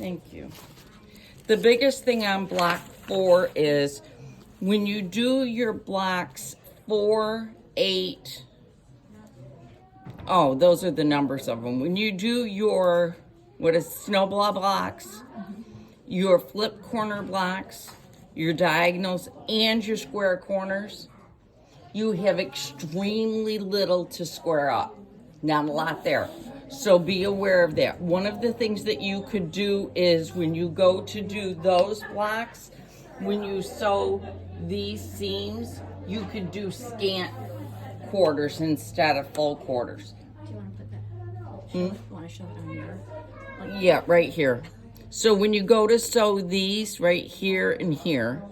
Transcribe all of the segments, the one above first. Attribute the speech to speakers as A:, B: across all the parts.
A: Thank you. The biggest thing on block 4 is when you do your blocks 4, 8, oh, those are the numbers of them. When you do your, what is snowball blocks, your flip corner blocks, your diagonals, and your square corners, you have extremely little to square up. Not a lot there. So be aware of that. One of the things that you could do is when you go to do those blocks, when you sew these seams, you could do scant quarters instead of full quarters.
B: Do you want to put that? You want to show it on your?
A: Yeah, right here. So when you go to sew these right here and here,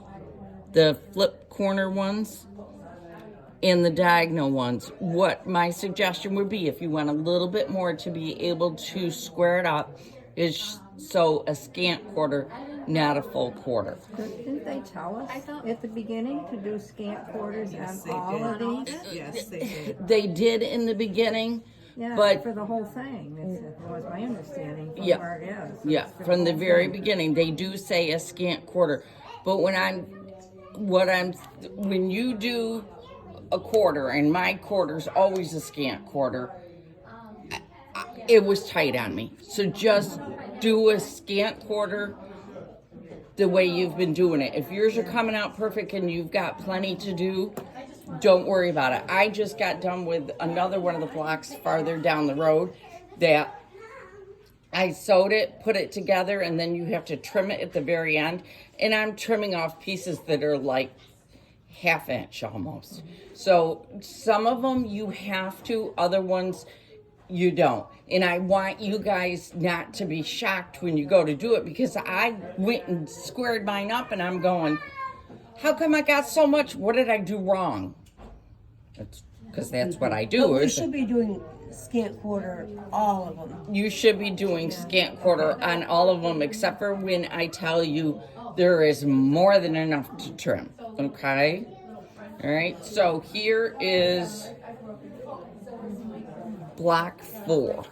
A: the flip corner ones and the diagonal ones, what my suggestion would be, if you want a little bit more to be able to square it up, is sew a scant quarter, not a full quarter.
C: Didn't they tell us at the beginning to do scant quarters on all of these?
D: Yes, they did.
A: They did in the beginning,
C: Yeah,
A: but
C: for the whole thing, was my understanding from
A: Yeah.
C: where it is.
A: yeah,
C: It's for
A: from the
C: whole
A: very
C: thing.
A: beginning, they do say a scant quarter. But when you do a quarter, and my quarter's always a scant quarter, it was tight on me. So just do a scant quarter the way you've been doing it. If yours are coming out perfect and you've got plenty to do, don't worry about it. I just got done with another one of the blocks farther down the road that I sewed it, put it together, and then you have to trim it at the very end. And I'm trimming off pieces that are like half-inch almost. So some of them you have to, other ones you don't. And I want you guys not to be shocked when you go to do it, because I went and squared mine up and I'm going, how come I got so much? What did I do wrong? Because that's what I do.
E: But we should be doing scant quarter all of them.
A: You should be doing scant quarter on all of them, except for when I tell you there is more than enough to trim. Okay? All right. So here is block 4,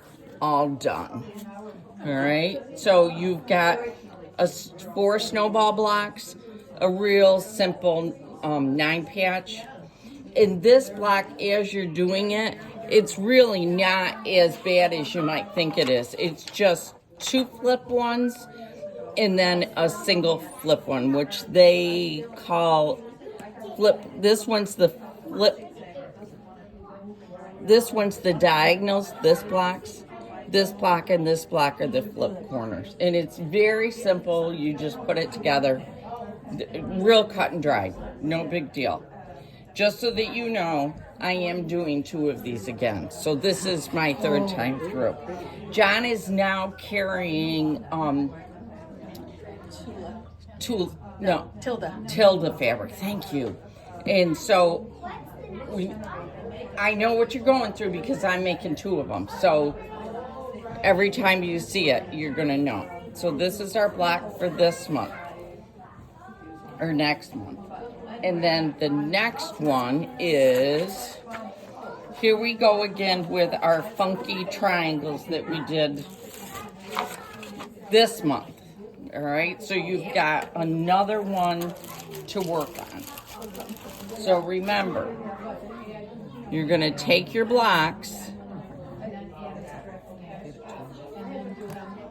A: all done. All right. So you've got 4 snowball blocks, a real simple 9-patch. In this block, as you're doing it, it's really not as bad as you might think it is. It's just 2 flip ones and then a single flip one, which they call flip. This one's the flip. This one's the diagonals, this block, and this block are the flip corners. And it's very simple. You just put it together. Real cut and dry. No big deal. Just so that you know, I am doing 2 of these again. So this is my 3rd time through. John is now carrying Tilda fabric. Thank you. And so I know what you're going through because I'm making 2 of them. So every time you see it, you're going to know. So this is our block for this month or next month. And then the next one is, here we go again with our funky triangles that we did this month. All right, so you've got another one to work on. So remember, you're going to take your blocks,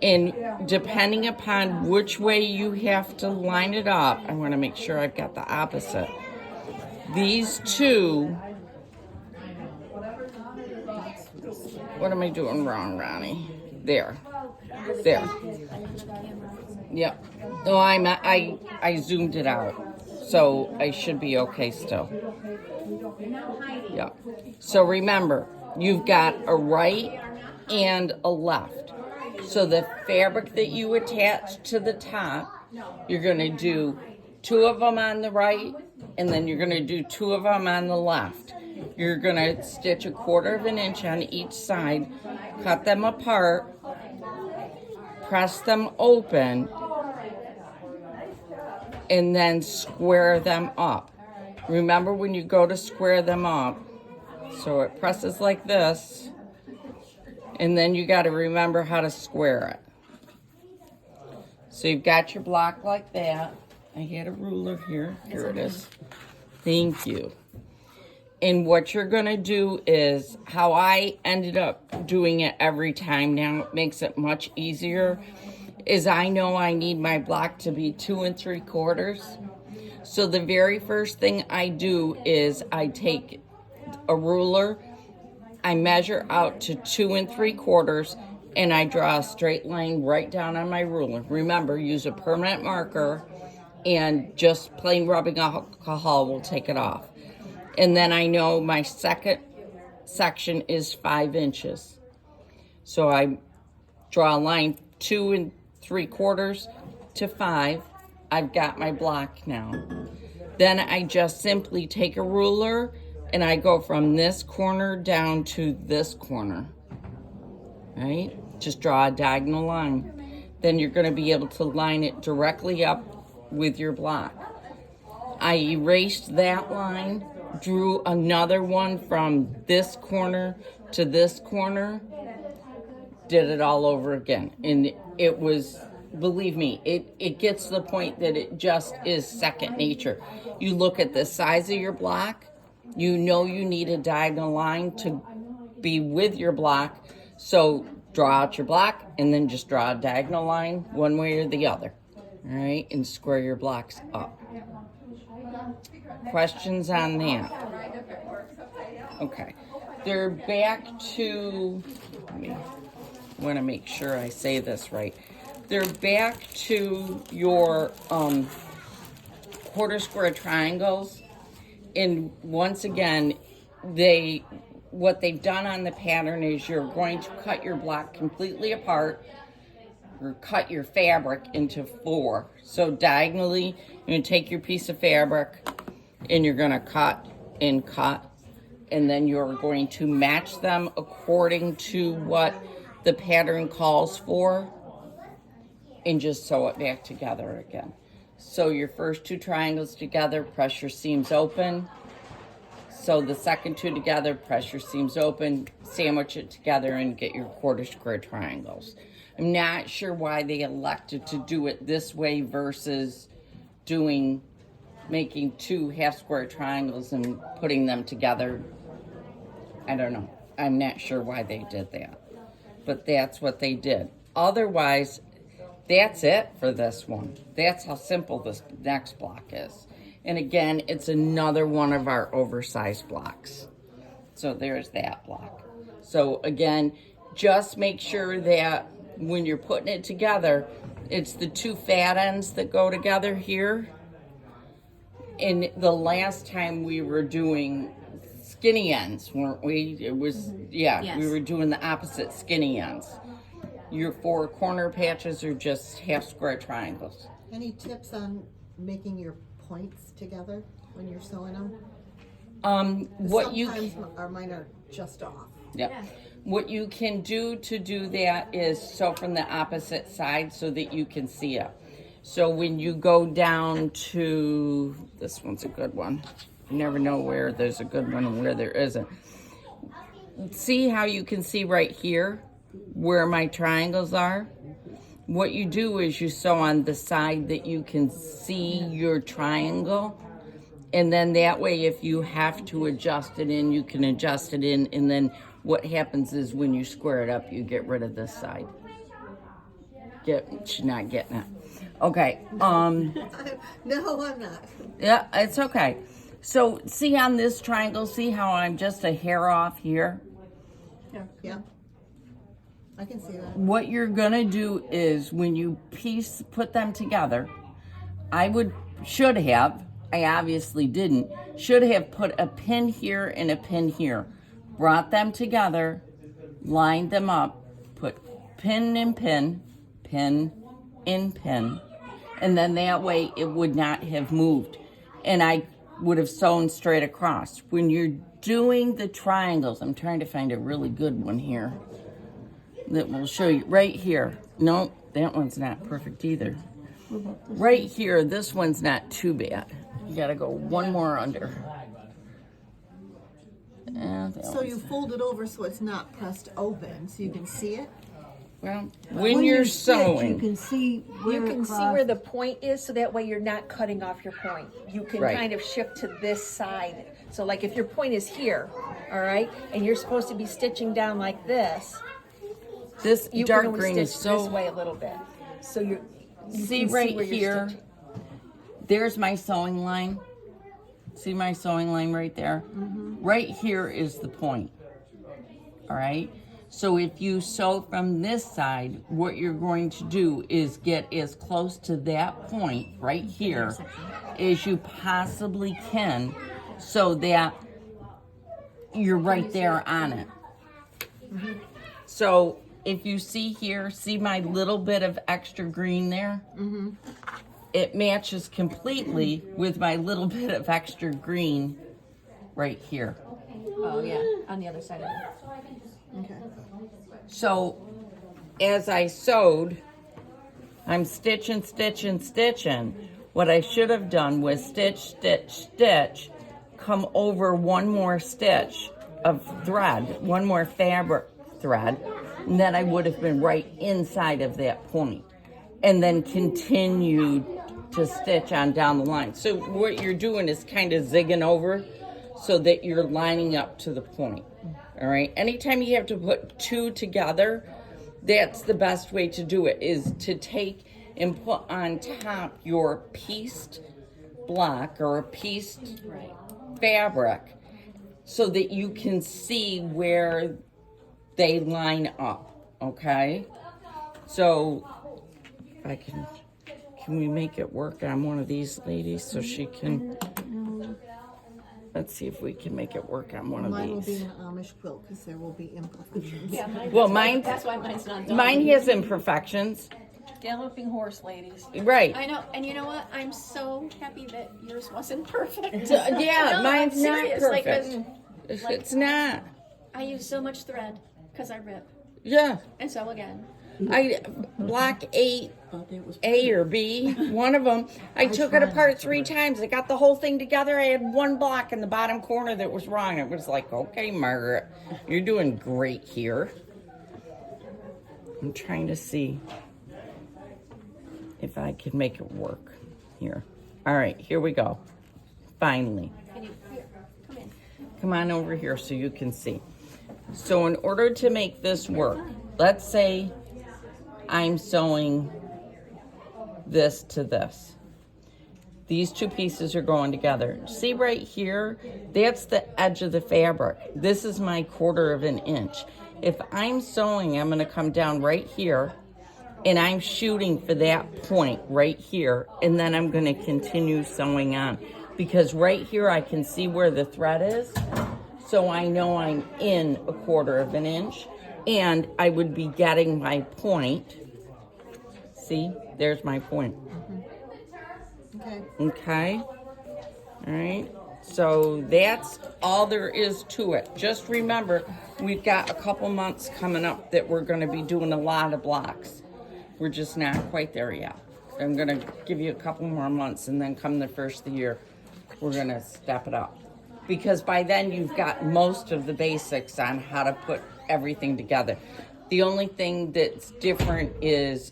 A: and depending upon which way you have to line it up, I want to make sure I've got the opposite. These 2, what am I doing wrong, Ronnie? There. Yep. No, I zoomed it out, so I should be okay still. Yep. So remember, you've got a right and a left. So the fabric that you attach to the top, you're going to do 2 of them on the right, and then you're going to do 2 of them on the left. You're going to stitch 1/4 of an inch on each side, cut them apart, press them open, and then square them up. Remember, when you go to square them up, so it presses like this, and then you got to remember how to square it. So you've got your block like that. I had a ruler here. Here it is. Thank you. And what you're going to do is how I ended up doing it every time now, it makes it much easier, is I know I need my block to be 2 3/4. So the very first thing I do is I take a ruler, I measure out to 2 3/4, and I draw a straight line right down on my ruler. Remember, use a permanent marker, and just plain rubbing alcohol will take it off. And then I know my second section is 5 inches. So I draw a line 2 3/4 to 5. I've got my block now. Then I just simply take a ruler and I go from this corner down to this corner, right? Just draw a diagonal line. Then you're going to be able to line it directly up with your block. I erased that line, drew another one from this corner to this corner, did it all over again. And it was, believe me, it gets to the point that it just is second nature. You look at the size of your block, you know you need a diagonal line to be with your block. So draw out your block and then just draw a diagonal line one way or the other. All right, and square your blocks up. Questions on that? Okay. They're back to, I want to make sure I say this right. They're back to your quarter square triangles. And once again, what they've done on the pattern is you're going to cut your block completely apart, or cut your fabric into 4. So diagonally, you're going to take your piece of fabric and you're going to cut, and then you're going to match them according to what the pattern calls for, and just sew it back together again. So your first 2 triangles together, press your seams open. So the second 2 together, press your seams open, sandwich it together, and get your quarter square triangles. I'm not sure why they elected to do it this way versus making 2 half square triangles and putting them together. I don't know. I'm not sure why they did that, but that's what they did. Otherwise, that's it for this one. That's how simple this next block is. And again, it's another one of our oversized blocks. So there's that block. So again, just make sure that when you're putting it together, it's the 2 fat ends that go together here. And the last time we were doing skinny ends, weren't we? It was, yes. We were doing the opposite skinny ends. Your 4 corner patches are just half square triangles.
D: Any tips on making your points together when you're sewing them? Sometimes mine are just off.
A: Yeah. What you can do to do that is sew from the opposite side so that you can see it. So when you go down to, this one's a good one. You never know where there's a good one and where there isn't. See how you can see right here where my triangles are? What you do is you sew on the side that you can see your triangle, and then that way if you have to adjust it in, you can adjust it in, and then what happens is when you square it up, you get rid of this side. She's not getting it. Okay.
D: No, I'm not.
A: Yeah, it's okay. So see on this triangle, see how I'm just a hair off here?
D: Yeah. I can see that.
A: What you're gonna do is when you put them together, I obviously didn't, should have put a pin here and a pin here. Brought them together, lined them up, put pin in pin, pin in pin, and then that way it would not have moved. And I would have sewn straight across. When you're doing the triangles, I'm trying to find a really good one here that will show you right here. No, that one's not perfect either. Right here, this one's not too bad. You gotta go one more under.
D: So you fold it over so it's not pressed open, so you can see it?
A: Well, when you're
E: stitch, you
A: sewing,
E: can see where
B: You
E: it
B: can see
E: crosses.
B: where the point is, so that way you're not cutting off your point. You can
A: Right.
B: kind of shift to this side. So like if your point is here, all right, and you're supposed to be stitching down like this,
A: this
B: you
A: dark
B: can only
A: green
B: stitch
A: is so.
B: this way a little bit. So you
A: See
B: can
A: right
B: where you're
A: here,
B: stitching.
A: there's my sewing line. See my sewing line right there? Right here is the point. All right? So if you sew from this side, what you're going to do is get as close to that point right here as you possibly can so that you're right there on it. So if you see here, see my little bit of extra green there? It matches completely with my little bit of extra green right here.
B: Oh yeah, on the other side of it.
D: Okay.
A: So as I sewed, I'm stitching, stitching, stitching. What I should have done was stitch, stitch, stitch, come over one more stitch of thread, one more fabric thread, and then I would have been right inside of that point. And then continue to stitch on down the line. So what you're doing is kind of zigging over so that you're lining up to the point. All right. Anytime you have to put two together, that's the best way to do it, is to take and put on top your pieced block or a pieced fabric so that you can see where they line up. Okay. So if I can we make it work on one of these ladies so she can, let's see if we can make it work on one of
D: Mine will be
A: these.
D: an Amish quilt because there will be imperfections.
B: Yeah,
A: Well, mine,
B: that's why mine's not done.
A: mine has imperfections.
B: Galloping horse, ladies.
A: Right.
F: I know, and you know what? I'm so happy that yours wasn't perfect.
A: Yeah,
F: No,
A: mine's
F: I'm
A: not
F: serious.
A: perfect. It's not.
F: I use so much thread because I rip
A: Yeah.
F: and sew again.
A: I block 8, A or B, one of them. I took it apart 3 times. I got the whole thing together. I had one block in the bottom corner that was wrong. It was like, okay, Margaret, you're doing great here. I'm trying to see if I can make it work here. All right, here we go. Finally. Come on over here so you can see. So in order to make this work, let's say I'm sewing this to this. These two pieces are going together. See right here? That's the edge of the fabric. This is my 1/4 of an inch. If I'm sewing, I'm going to come down right here, and I'm shooting for that point right here, and then I'm going to continue sewing on. Because right here I can see where the thread is, so I know I'm in a 1/4 of an inch. And I would be getting my point. See, there's my point.
D: Okay.
A: Okay. All right. So that's all there is to it. Just remember, we've got a couple months coming up that we're going to be doing a lot of blocks. We're just not quite there yet. I'm going to give you a couple more months, and then come the first of the year, we're going to step it up. Because by then you've got most of the basics on how to put everything together. The only thing that's different is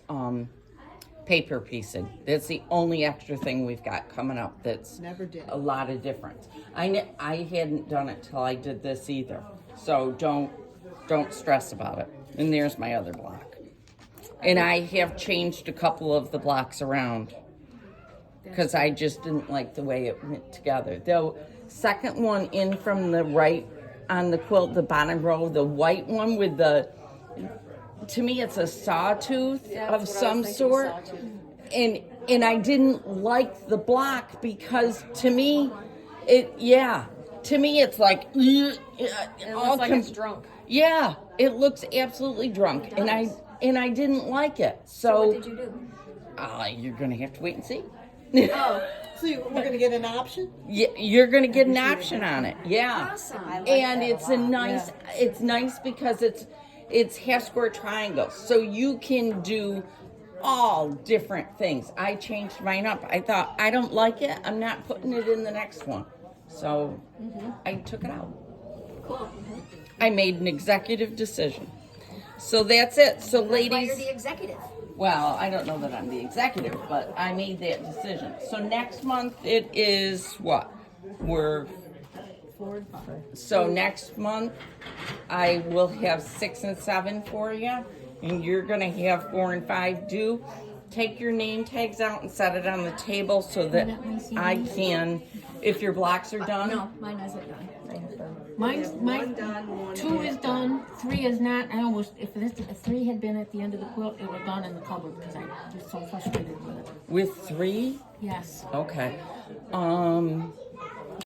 A: paper piecing. That's the only extra thing we've got coming up that's
D: Never did.
A: a lot of difference. I hadn't done it till I did this either. So don't stress about it. And there's my other block. And I have changed a couple of the blocks around because I just didn't like the way it went together. The second one in from the right on the quilt, the bottom row, the white one with the, to me it's a sawtooth of some sort. And I didn't like the block because to me, it's like,
B: It looks like it's drunk.
A: yeah, it looks absolutely drunk. And I didn't like it. So,
F: What did you do?
A: you're gonna have to wait and see.
D: So we're going to get an option?
A: You're gonna get an option on it. Yeah.
F: Awesome.
A: And it's a nice, it's nice because it's half square triangles. So you can do all different things. I changed mine up. I thought, I don't like it. I'm not putting it in the next one. So I took it out.
F: Cool.
A: I made an executive decision. So that's it. So
G: Why you're
A: ladies,
G: the executive.
A: well, I don't know that I'm the executive, but I made that decision. So next month it is what? We're
C: 4 and 5.
A: So next month, I will have 6 and 7 for you, and you're gonna have 4 and 5 due. Take your name tags out and set it on the table so that I can, if your blocks are done.
F: No, mine isn't done.
H: Mine's 2 is done, 3 is not. I almost, if 3 had been at the end of the quilt, it would have gone in the cupboard because I was so frustrated with it.
A: With 3?
H: Yes.
A: Okay.